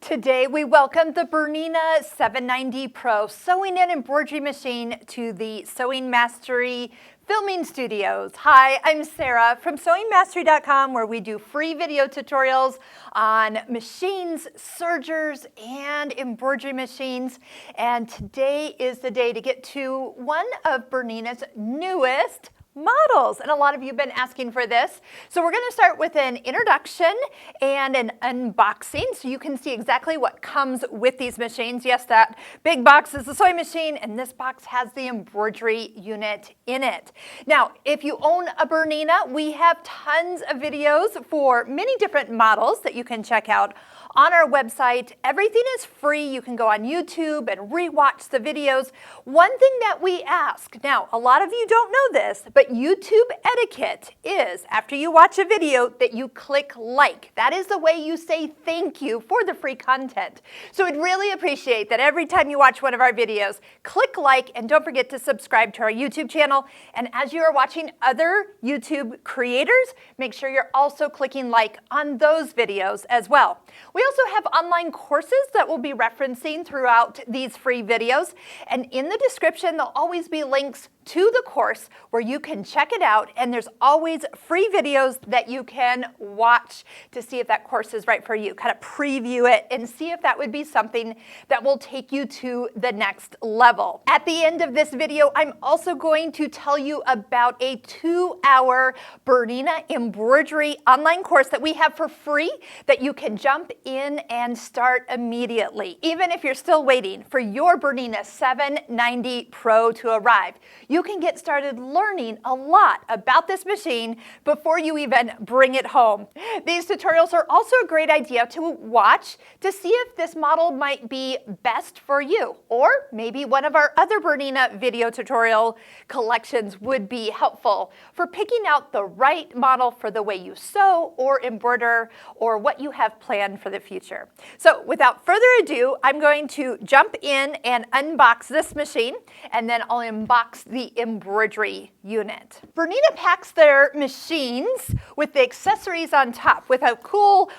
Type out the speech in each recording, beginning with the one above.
Today we welcome the BERNINA 790 Pro sewing and embroidery machine to the Sewing Mastery filming studios. Hi, I'm Sarah from sewingmastery.com, where we do free video tutorials on machines, sergers, and embroidery machines. And today is the day to get to one of BERNINA's newest models, and a lot of you have been asking for this. So we're going to start with an introduction and an unboxing so you can see exactly what comes with these machines. Yes, that big box is the sewing machine, and this box has the embroidery unit in it. Now, if you own a BERNINA, we have tons of videos for many different models that you can check out on our website. Everything is free. You can go on YouTube and rewatch the videos. One thing that we ask, now a lot of you don't know this, but YouTube etiquette is after you watch a video that you click like. That is the way you say thank you for the free content. So we'd really appreciate that every time you watch one of our videos, click like, and don't forget to subscribe to our YouTube channel. And as you are watching other YouTube creators, make sure you're also clicking like on those videos as well. We also have online courses that we'll be referencing throughout these free videos. And in the description, there'll always be links to the course where you can check it out, and there's always free videos that you can watch to see if that course is right for you. Kind of preview it and see if that would be something that will take you to the next level. At the end of this video, I'm also going to tell you about a 2-hour BERNINA embroidery online course that we have for free that you can jump in and start immediately. Even if you're still waiting for your BERNINA 790 Pro to arrive, you can get started learning a lot about this machine before you even bring it home. These tutorials are also a great idea to watch to see if this model might be best for you, or maybe one of our other BERNINA video tutorial collections would be helpful for picking out the right model for the way you sew or embroider or what you have planned for the future. So without further ado, I'm going to jump in and unbox this machine, and then I'll unbox the embroidery unit. BERNINA packs their machines with the accessories on top with a cool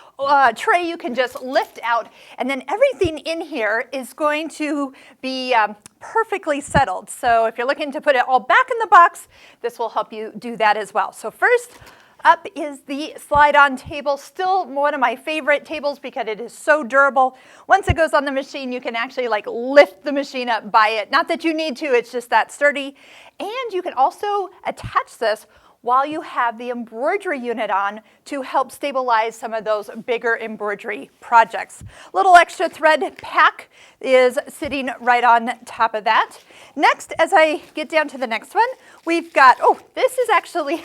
tray you can just lift out, and then everything in here is going to be perfectly settled. So if you're looking to put it all back in the box, this will help you do that as well. So first up is the slide-on table, still one of my favorite tables because it is so durable. Once it goes on the machine, you can actually like lift the machine up by it. Not that you need to, it's just that sturdy. And you can also attach this while you have the embroidery unit on to help stabilize some of those bigger embroidery projects. Little extra thread pack is sitting right on top of that. Next, as I get down to the next one, we've got, oh, this is actually,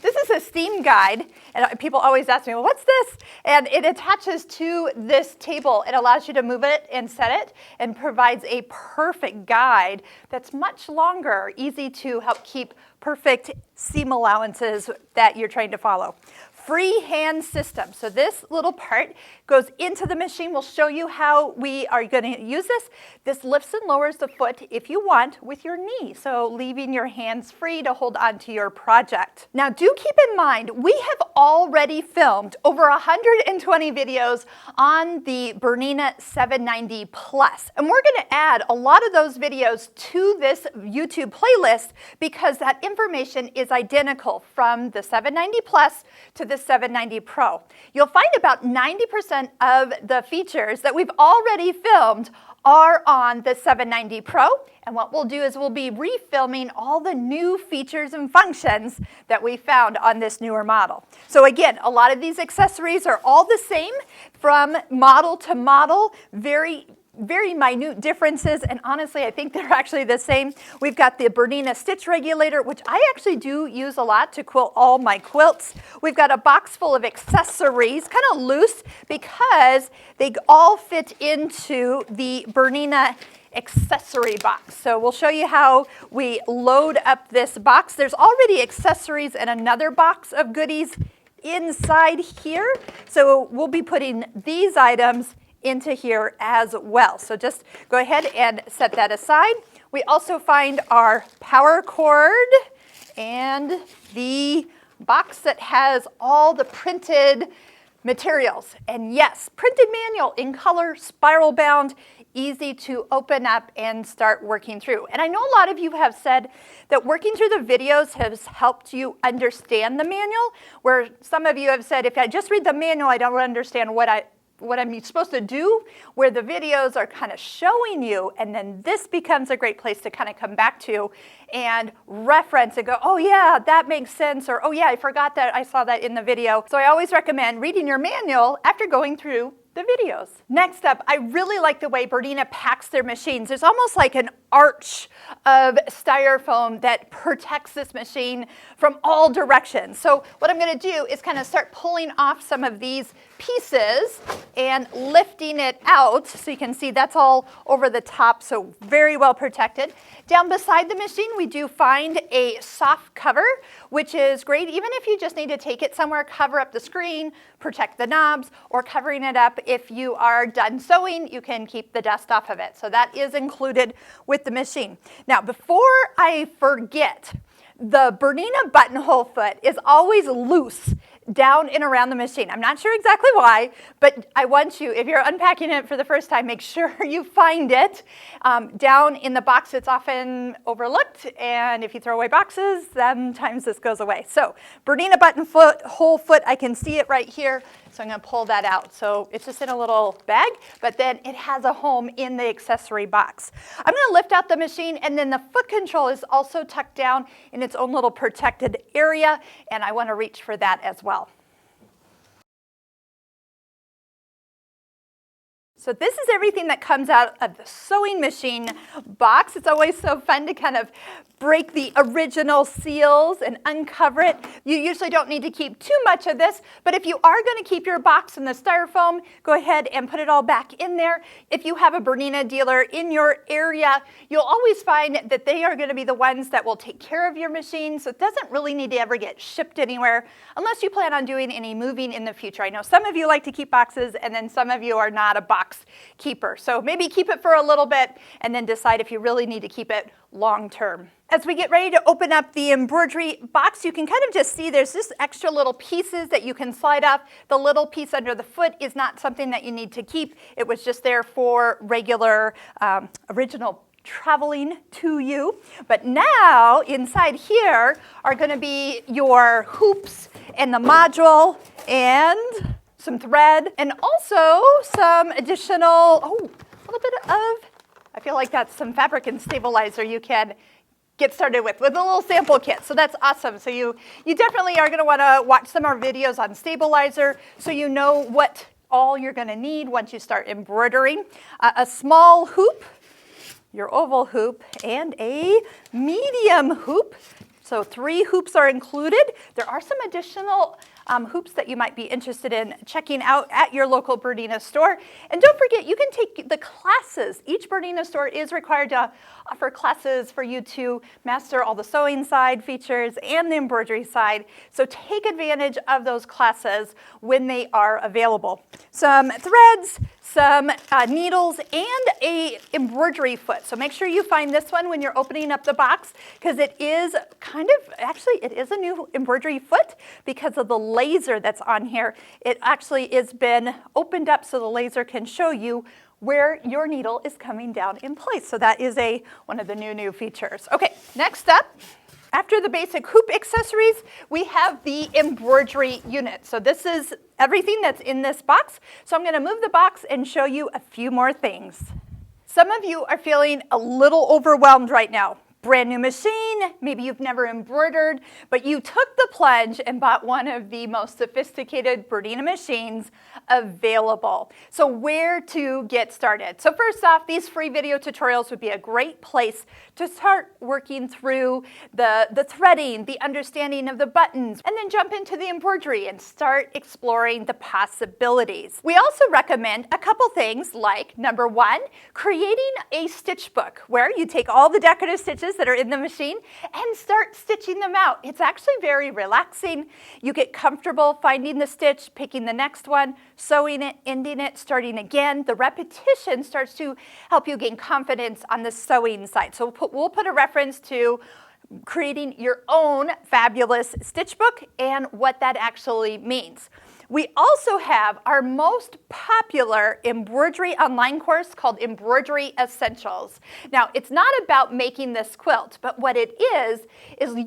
this is a steam guide. And people always ask me, well, what's this? And it attaches to this table. It allows you to move it and set it and provides a perfect guide that's much longer, easy to help keep perfect seam allowances that you're trying to follow. Freehand system. So this little part goes into the machine. We'll show you how we are going to use this. This lifts and lowers the foot if you want with your knee, so leaving your hands free to hold on to your project. Now do keep in mind, we have already filmed over 120 videos on the BERNINA 790 Plus, and we're going to add a lot of those videos to this YouTube playlist because that information is identical from the 790 Plus to the 790 Pro. You'll find about 90% of the features that we've already filmed are on the 790 Pro, and what we'll do is we'll be refilming all the new features and functions that we found on this newer model. So again, a lot of these accessories are all the same from model to model, very minute differences, and honestly, I think they're actually the same. We've got the BERNINA stitch regulator, which I actually do use a lot to quilt all my quilts. We've got a box full of accessories, kind of loose because they all fit into the BERNINA accessory box. So we'll show you how we load up this box. There's already accessories and another box of goodies inside here. So we'll be putting these items into here as well. So just go ahead and set that aside. We also find our power cord and the box that has all the printed Materials, and yes, printed manual in color, spiral bound, easy to open up and start working through. And I know a lot of you have said that working through the videos has helped you understand the manual, where some of you have said, if I just read the manual, I don't understand what I'm supposed to do, where the videos are kind of showing you, and then this becomes a great place to kind of come back to and reference and go, oh yeah, that makes sense, or oh yeah, I forgot that I saw that in the video. So I always recommend reading your manual after going through the videos. Next up, I really like the way Bernina packs their machines. There's almost like an arch of styrofoam that protects this machine from all directions. So what I'm going to do is kind of start pulling off some of these pieces and lifting it out. So you can see that's all over the top, so very well protected. Down beside the machine, we do find a soft cover, which is great even if you just need to take it somewhere, cover up the screen, protect the knobs, or covering it up if you are done sewing, you can keep the dust off of it. So that is included with the machine. Now, before I forget, the Bernina buttonhole foot is always loose down and around the machine. I'm not sure exactly why, but I want you, if you're unpacking it for the first time, make sure you find it. Down in the box, it's often overlooked, and if you throw away boxes, sometimes this goes away. So Bernina buttonhole foot, I can see it right here, so I'm going to pull that out. So it's just in a little bag, but then it has a home in the accessory box. I'm going to lift out the machine, and then the foot control is also tucked down in its own little protected area, and I want to reach for that as well. So this is everything that comes out of the sewing machine box. It's always so fun to kind of break the original seals and uncover it. You usually don't need to keep too much of this, but if you are going to keep your box in the styrofoam, go ahead and put it all back in there. If you have a Bernina dealer in your area, you'll always find that they are going to be the ones that will take care of your machine, so it doesn't really need to ever get shipped anywhere unless you plan on doing any moving in the future. I know some of you like to keep boxes, and then some of you are not a box keeper. So maybe keep it for a little bit and then decide if you really need to keep it long term. As we get ready to open up the embroidery box, you can kind of just see there's just extra little pieces that you can slide off. The little piece under the foot is not something that you need to keep. It was just there for regular original traveling to you. But now inside here are going to be your hoops and the module and some thread, and also some additional, a little bit of, I feel like that's some fabric and stabilizer you can get started with a little sample kit. So that's awesome. So you definitely are going to want to watch some of our videos on stabilizer so you know what all you're going to need once you start embroidering. A small hoop, your oval hoop, and a medium hoop. So 3 hoops are included. There are some additional hoops that you might be interested in checking out at your local Bernina store. And don't forget, you can take the classes. Each Bernina store is required to offer classes for you to master all the sewing side features and the embroidery side. So take advantage of those classes when they are available. Some threads, some needles, and a embroidery foot. So make sure you find this one when you're opening up the box, because it is it is a new embroidery foot because of the laser that's on here. It actually has been opened up so the laser can show you where your needle is coming down in place. So that is one of the new features. Okay, next up, after the basic hoop accessories, we have the embroidery unit. So this is everything that's in this box. So I'm going to move the box and show you a few more things. Some of you are feeling a little overwhelmed right now. Brand new machine, maybe you've never embroidered, but you took the plunge and bought one of the most sophisticated Bernina machines available. So where to get started? So first off, these free video tutorials would be a great place to start working through the threading, the understanding of the buttons, and then jump into the embroidery and start exploring the possibilities. We also recommend a couple things like, number 1, creating a stitch book where you take all the decorative stitches that are in the machine and start stitching them out. It's actually very relaxing. You get comfortable finding the stitch, picking the next one, sewing it, ending it, starting again. The repetition starts to help you gain confidence on the sewing side. So we'll put a reference to creating your own fabulous stitch book and what that actually means. We also have our most popular embroidery online course called Embroidery Essentials. Now, it's not about making this quilt, but what it is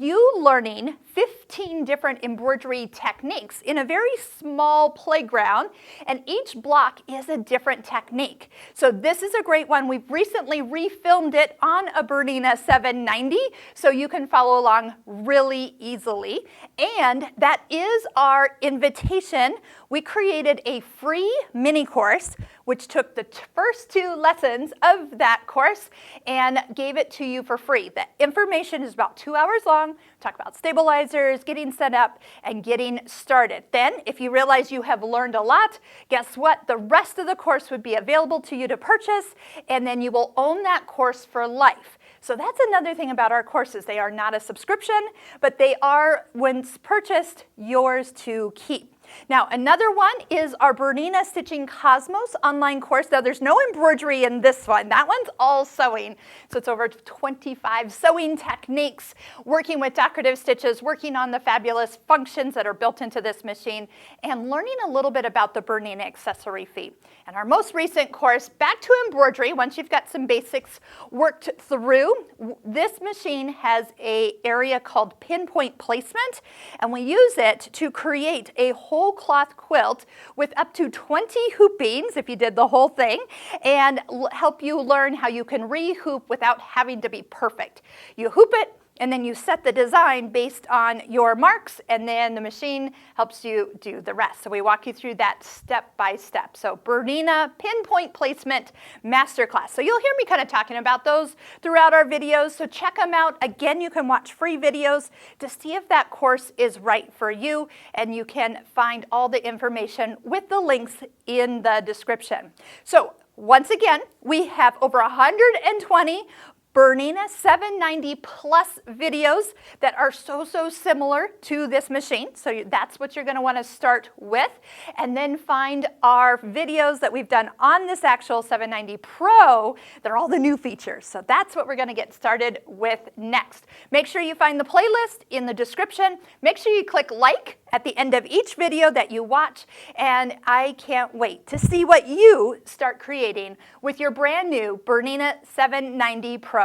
you learning 15 different embroidery techniques in a very small playground, and each block is a different technique. So this is a great one. We've recently refilmed it on a BERNINA 790, so you can follow along really easily. And that is our invitation. We created a free mini course which took the first 2 lessons of that course and gave it to you for free. The information is about 2 hours long. Talk about stabilizers, getting set up, and getting started. Then, if you realize you have learned a lot, guess what? The rest of the course would be available to you to purchase, and then you will own that course for life. So that's another thing about our courses. They are not a subscription, but they are, once purchased, yours to keep. Now, another one is our BERNINA Stitching Cosmos online course. Now, there's no embroidery in this one. That one's all sewing. So it's over 25 sewing techniques, working with decorative stitches, working on the fabulous functions that are built into this machine, and learning a little bit about the BERNINA accessory fee. And our most recent course, Back to Embroidery, once you've got some basics worked through, this machine has an area called pinpoint placement, and we use it to create a whole cloth quilt with up to 20 hoopings, if you did the whole thing, and help you learn how you can re-hoop without having to be perfect. You hoop it, and then you set the design based on your marks, and then the machine helps you do the rest. So we walk you through that step by step. So BERNINA Pinpoint Placement Masterclass. So you'll hear me kind of talking about those throughout our videos, so check them out. Again, you can watch free videos to see if that course is right for you, and you can find all the information with the links in the description. So once again, we have over 120 BERNINA 790 plus videos that are so similar to this machine. So that's what you're going to want to start with. And then find our videos that we've done on this actual 790 Pro. They're all the new features. So that's what we're going to get started with next. Make sure you find the playlist in the description. Make sure you click like at the end of each video that you watch. And I can't wait to see what you start creating with your brand new BERNINA 790 Pro.